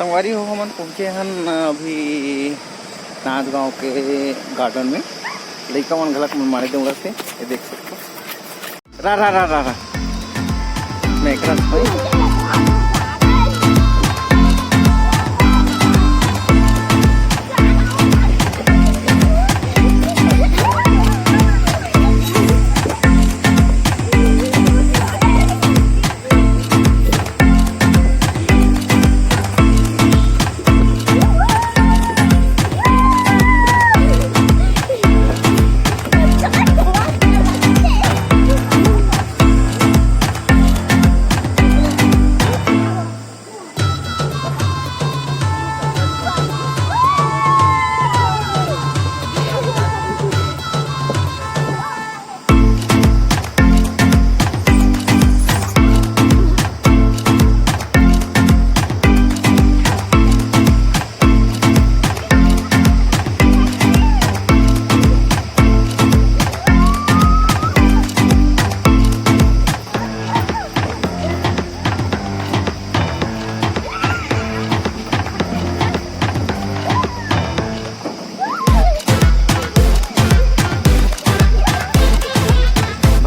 संगवारी हो हम पहुँचे हन अभी नाच गांव के गार्डन में। लड़का मन घलक मन मारे दे से ये देख सकते रा रा रा रा रा मैं एक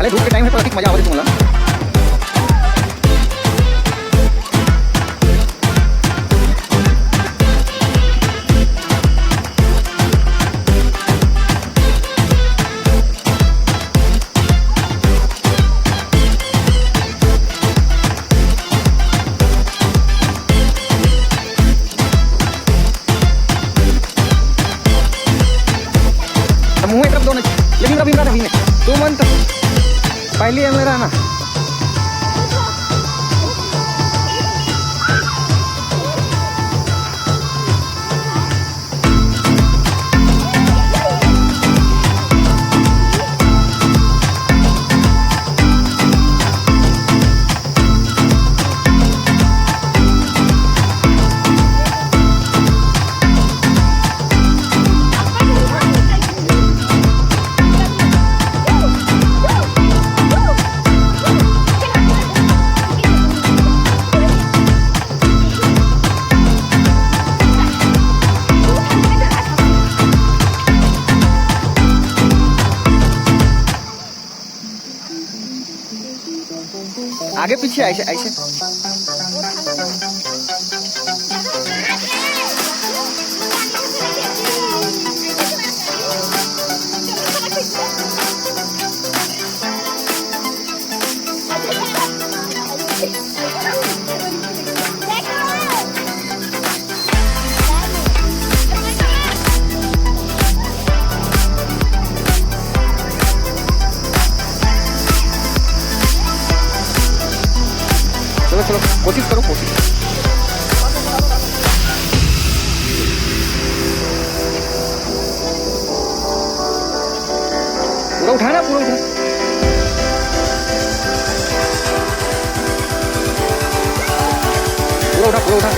धूप के टाइम है तो अधिक मजा आ रही तुम्हाला। मुंह एक तरफ दोनों लेकिन रवि में दो मन तक पहले है मेरा ना। आगे पीछे ऐसे ऐसे चलो कोशिश करो कोशिश। पूरा उठाना पूरा उठा पूरा उठा पूरा उठा।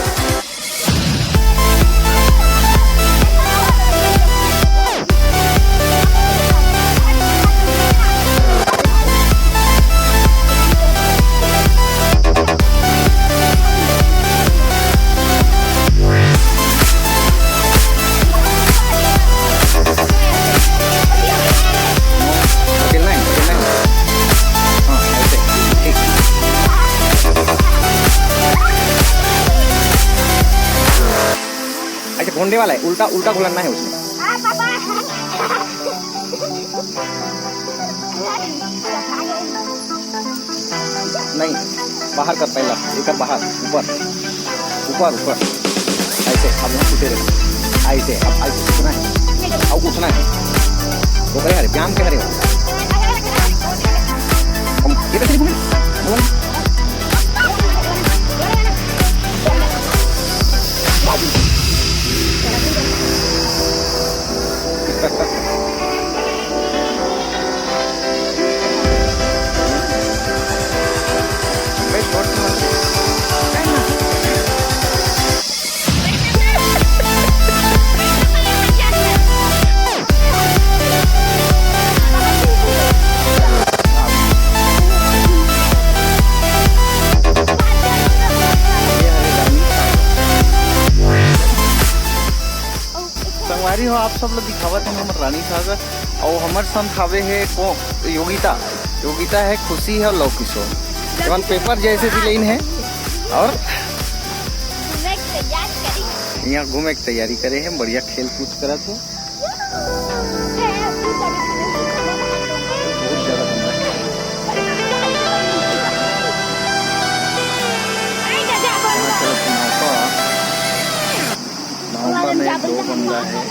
घोंडे वाला है, उल्टा उल्टा घुलना है उसमें। नहीं बाहर कर पहला एक बाहर ऊपर ऊपर ऊपर ऐसे। अब यहाँ उठे रहे ऐसे। अब ऐसे उठना है और उठना है तो करे हरे व्यायाम के हरे ये कैसे घूमे हो आप सब लोग दिखावत हैं हमर रानी सागर और हमर संग खावे है को योगिता है, खुशी है और लौकिसो एवं पेपर जैसे दिलेन है और यहाँ घूमे की तैयारी करे हैं। बढ़िया खेल कूद करा थे, बहुत ज्यादा बंदा नौका में 2 बंदा है।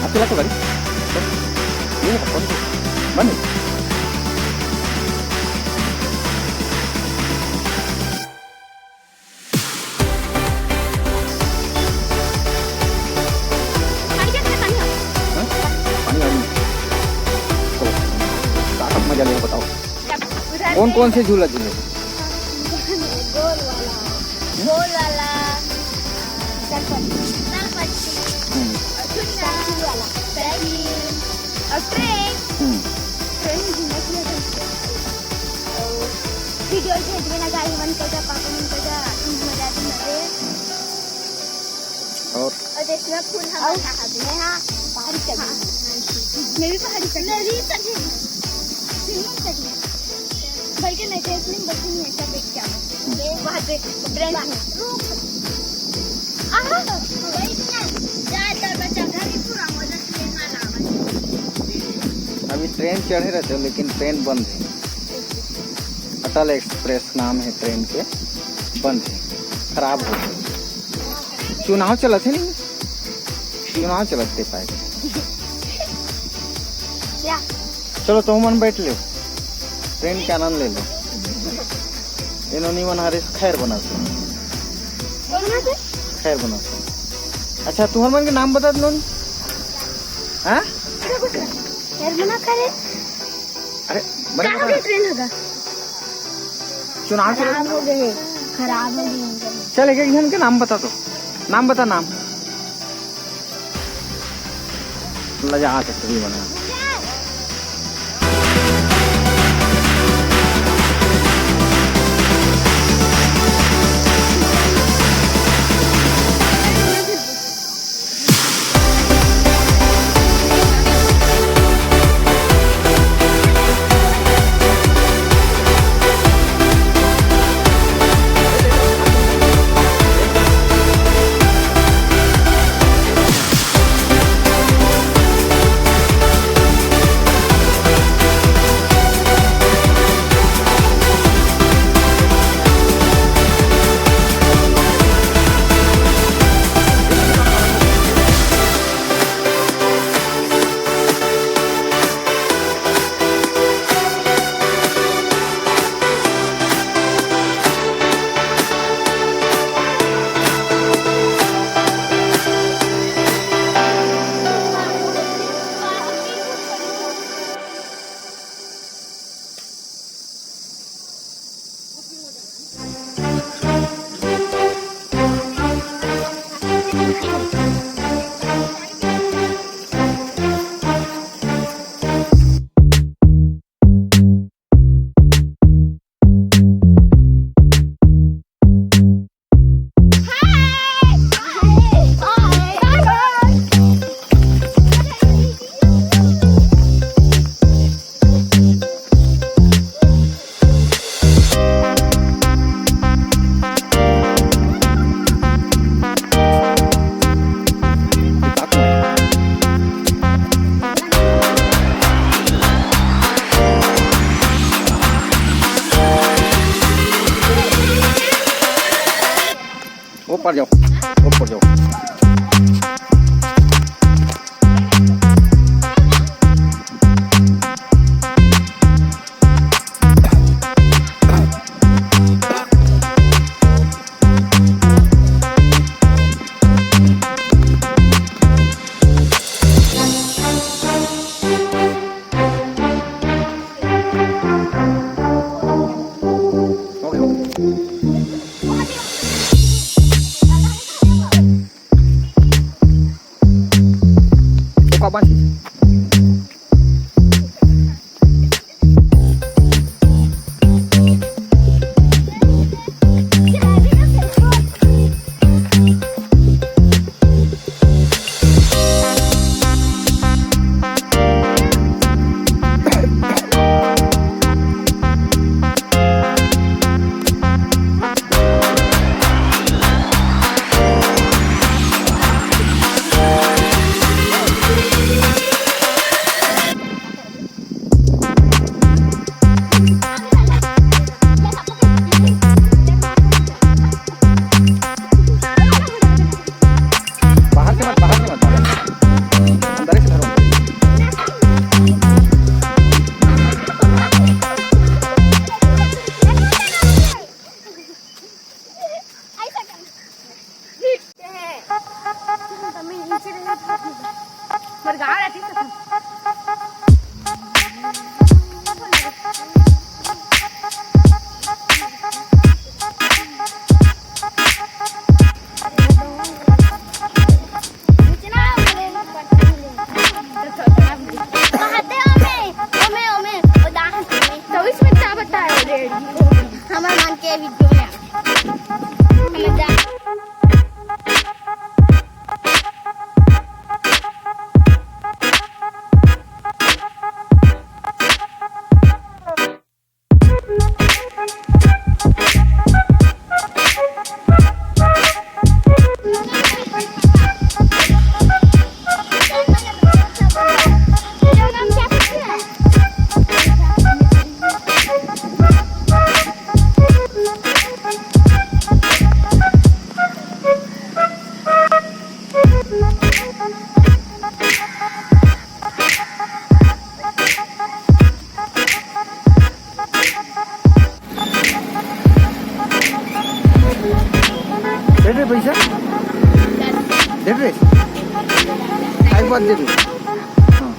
Hati laku kan? Ini apa? Mana? मजा लेगा बताओ कौन कौन से झूला झूले गोल वाला और ट्रेन वीडियो भेजवे ना गाड़ी मन का पापा मन का मजा आती और इसमें फूल हम खाते हैं। हाँ पहाड़ी चढ़ी, मैं भी पहाड़ी चढ़ी भाई के नहीं थे इसमें बच्चे नहीं ऐसा देख क्या वहाँ पे ब्रेंच में अभी ट्रेन चढ़े रहते हो लेकिन ट्रेन बंद है। अटल एक्सप्रेस नाम है ट्रेन के, बंद है, खराब हो गई। चुनाव चलत है नहीं, चुनाव चलते पाए। चलो तो मन बैठ लो, ट्रेन के आनंद ले लो। इन्होंने मन हरे खैर बना सो, खैर बना सो। अच्छा तुम्हारे मन के नाम बता दो। हाँ खैर बना करे। अरे बना ट्रेन होगा, चुनाव खराब हो गए, खराब हो गए। चल एक जन के नाम बता दो, नाम बता, नाम लजा सकते बना। ऊपर जाओ, ऊपर जाओ। रे पैसा दे रे 5 बात दे रे हाँ